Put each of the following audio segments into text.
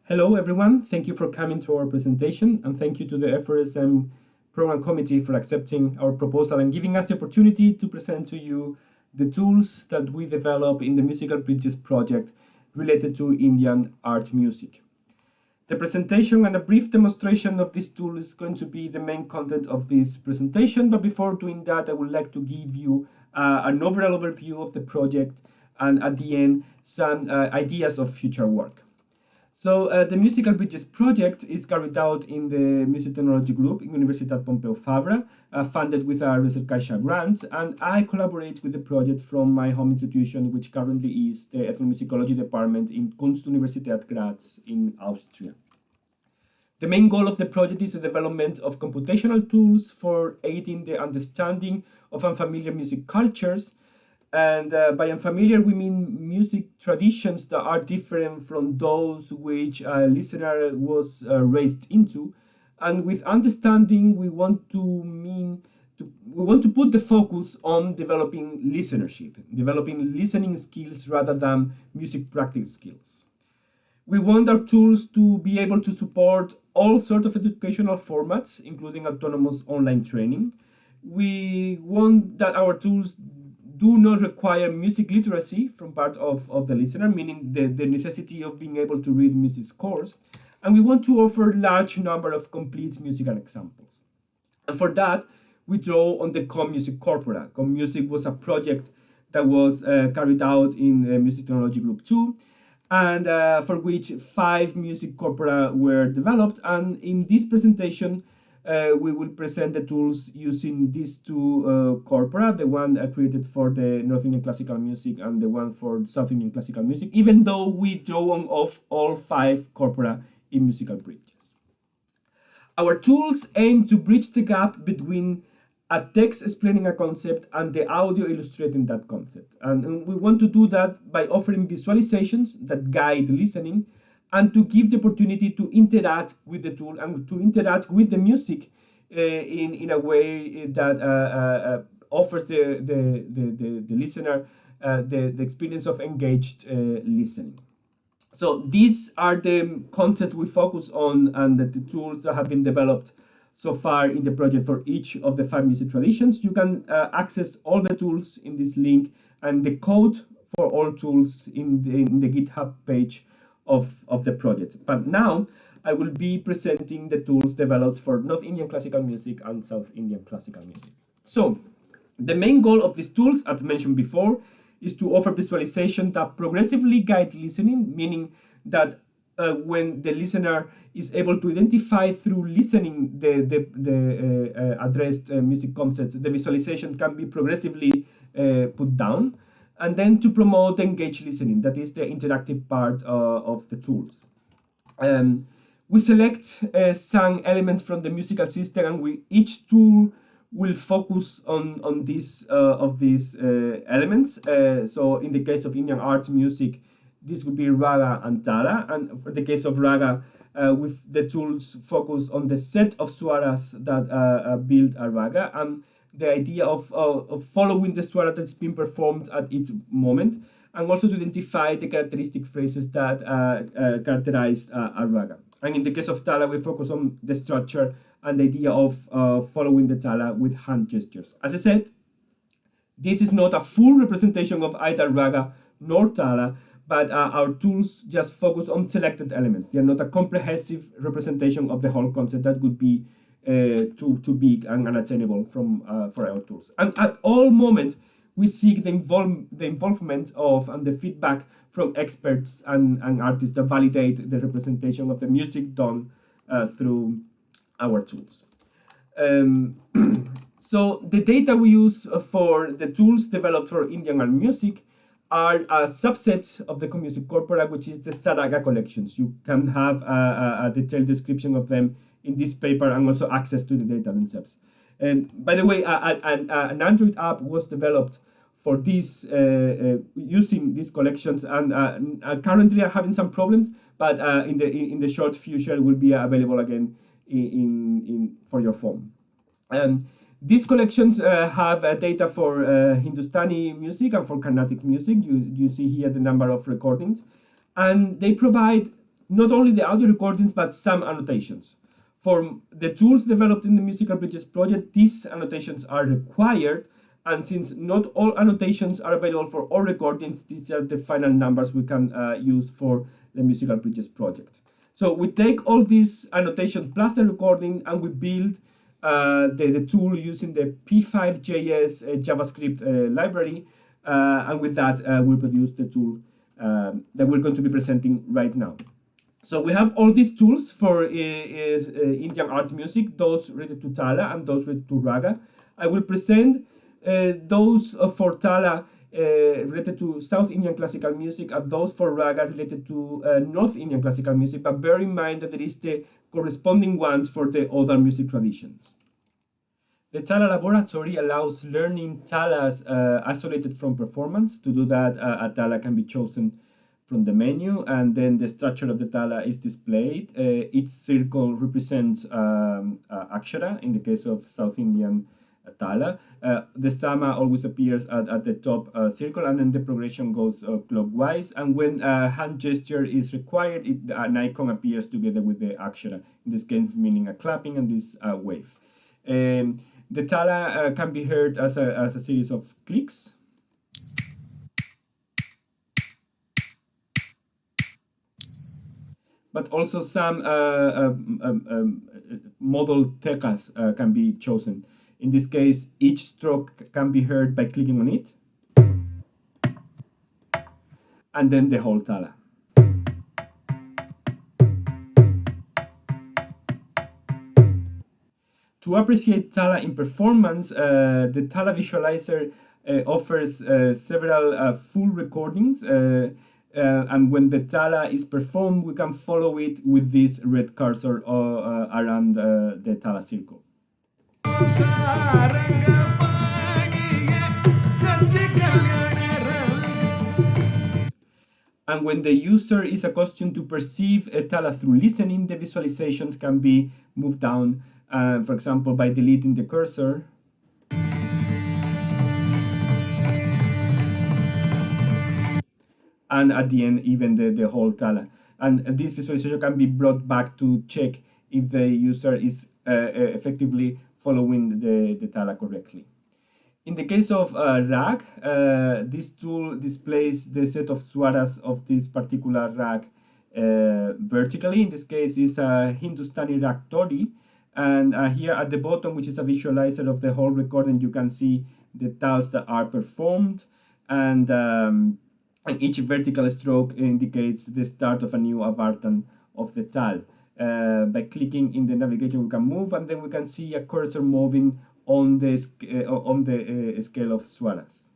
Hello, everyone. Thank you for coming to our presentation, and thank you to the FRSM Program Committee for accepting our proposal and giving us the opportunity to present to you the tools that we develop in the Musical Bridges project related to Indian art music. The presentation and a brief demonstration of this tool is going to be the main content of this presentation, but before doing that, I would like to give you an overall overview of the project and at the end, some ideas of future work. So the Musical Bridges project is carried out in the Music Technology Group in Universitat Pompeu Fabra, funded with a Research Caixa grant, and I collaborate with the project from my home institution, which currently is the Ethnomusicology Department in Kunstuniversität Graz in Austria. The main goal of the project is the development of computational tools for aiding the understanding of unfamiliar music cultures. And by unfamiliar, we mean music traditions that are different from those which a listener was raised into. And with understanding, we want to put the focus on developing listenership, developing listening skills rather than music practice skills. We want our tools to be able to support all sorts of educational formats, including autonomous online training. We want that our tools do not require music literacy from part of the listener, meaning the necessity of being able to read music scores. And we want to offer large number of complete musical examples. And for that, we draw on the ComMusic Corpora. ComMusic was a project that was carried out in Music Technology Group 2, and for which 5 music corpora were developed. And in this presentation, we will present the tools using these two corpora, the one created for the North Indian classical music and the one for South Indian classical music, even though we draw on off all 5 corpora in Musical Bridges. Our tools aim to bridge the gap between a text explaining a concept and the audio illustrating that concept. And we want to do that by offering visualizations that guide listening, and to give the opportunity to interact with the tool and to interact with the music in a way that offers the listener the experience of engaged listening. So these are the concepts we focus on, and the tools that have been developed so far in the project for each of the 5 music traditions. You can access all the tools in this link and the code for all tools in the GitHub page of the project. But now I will be presenting the tools developed for North Indian classical music and South Indian classical music. So the main goal of these tools, as mentioned before, is to offer visualization that progressively guide listening, meaning that when the listener is able to identify through listening the addressed music concepts, the visualization can be progressively put down. And then to promote engaged listening, that is the interactive part of the tools. We select some elements from the musical system, and each tool will focus on these elements. So in the case of Indian art music, this would be raga and tala. And for the case of raga, with the tools focus on the set of swaras that build a raga, and the idea of following the swara that's being performed at each moment, and also to identify the characteristic phrases that characterize a raga. And in the case of tala, we focus on the structure and the idea of following the tala with hand gestures. As I said, this is not a full representation of either raga nor tala, but our tools just focus on selected elements. They are not a comprehensive representation of the whole concept. That would be too big and unattainable for our tools. And at all moments, we seek the involvement of and the feedback from experts and artists that validate the representation of the music done through our tools. So the data we use for the tools developed for Indian art music are a subset of the ComMusic Corpora, which is the Saraga collections. You can have a detailed description of them in this paper and also access to the data themselves. And by the way, an Android app was developed for this using these collections, and currently are having some problems, but in the short future will be available again for your phone. These collections have data for Hindustani music and for Carnatic music. You see here the number of recordings, and they provide not only the audio recordings, but some annotations. For the tools developed in the Musical Bridges project, these annotations are required, and since not all annotations are available for all recordings, these are the final numbers we can use for the Musical Bridges project. So we take all these annotations plus the recording, and we build the tool using the P5.js JavaScript library, and with that we produce the tool that we're going to be presenting right now. So we have all these tools for Indian art music, those related to Tala and those related to Raga. I will present those for Tala related to South Indian classical music, and those for Raga related to North Indian classical music, but bear in mind that there is the corresponding ones for the other music traditions. The Tala laboratory allows learning Talas isolated from performance. To do that, a Tala can be chosen from the menu, and then the structure of the Tala is displayed. Each circle represents Akshara, in the case of South Indian Tala. The Sama always appears at the top circle, and then the progression goes clockwise. And when a hand gesture is required, an icon appears together with the Akshara, in this case meaning a clapping and this wave. The Tala can be heard as a series of clicks. But also some model tekas can be chosen. In this case, each stroke can be heard by clicking on it, and then the whole Tala. To appreciate Tala in performance, the Tala visualizer offers several full recordings, and when the Tala is performed, we can follow it with this red cursor around the Tala circle. And when the user is accustomed to perceive a Tala through listening, the visualization can be moved down, for example, by deleting the cursor. And at the end, even the whole Tala. And this visualization can be brought back to check if the user is effectively following the Tala correctly. In the case of rag, this tool displays the set of swaras of this particular rag vertically. In this case, is a Hindustani rag Tori. And here at the bottom, which is a visualizer of the whole recording, you can see the tals that are performed, and each vertical stroke indicates the start of a new avartan of the tal. By clicking in the navigation, we can move, and then we can see a cursor moving on the scale of swaras.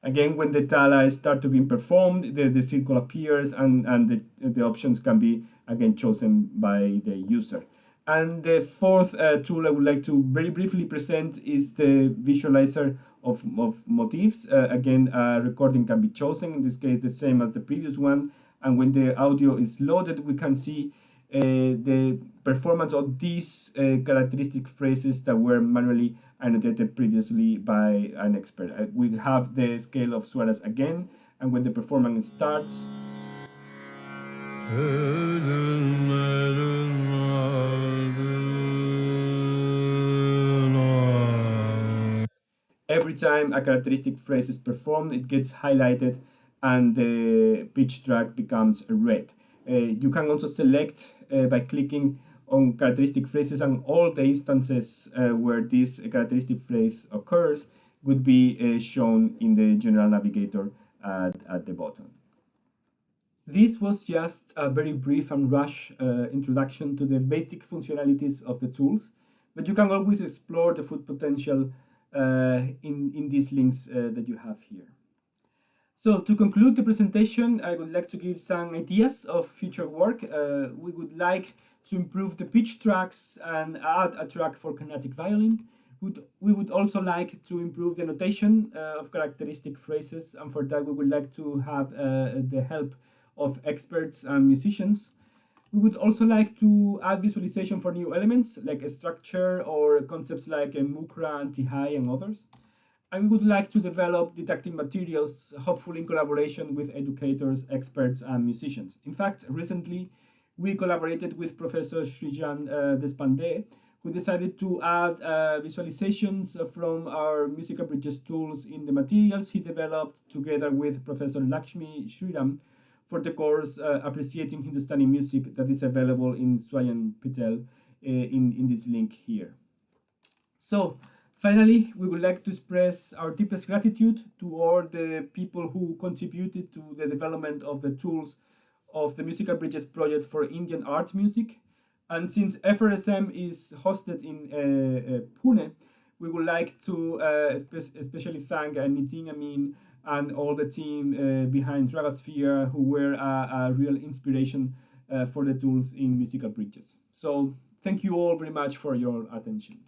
Again, when the Tala start to be performed, the circle appears, and the options can be again chosen by the user. And the fourth tool I would like to very briefly present is the visualizer of motifs. Again, a recording can be chosen, in this case the same as the previous one, and when the audio is loaded, we can see the performance of these characteristic phrases that were manually annotated previously by an expert. We have the scale of swaras again, and when the performance starts, every time a characteristic phrase is performed, it gets highlighted and the pitch track becomes red. You can also select by clicking on characteristic phrases, and all the instances where this characteristic phrase occurs would be shown in the general navigator at the bottom. This was just a very brief and rush introduction to the basic functionalities of the tools, but you can always explore the full potential in these links that you have here. So to conclude the presentation, I would like to give some ideas of future work. We would like to improve the pitch tracks and add a track for carnatic violin. We would also like to improve the notation of characteristic phrases, and for that we would like to have the help of experts and musicians. We would also like to add visualization for new elements like a structure or concepts like a mukra, anti-high, and others. And we would like to develop didactic materials, hopefully in collaboration with educators, experts, and musicians. In fact, recently we collaborated with Professor Srijan Deshpande, who decided to add visualizations from our musical bridges tools in the materials he developed together with Professor Lakshmi Shriram for the course Appreciating Hindustani Music that is available in Swayan Patel in this link here. So, finally, we would like to express our deepest gratitude to all the people who contributed to the development of the tools of the Musical Bridges project for Indian art music. And since FRSM is hosted in Pune, we would like to especially thank Nitin Amin and all the team behind Dragasphere, who were a real inspiration for the tools in Musical Bridges. So thank you all very much for your attention.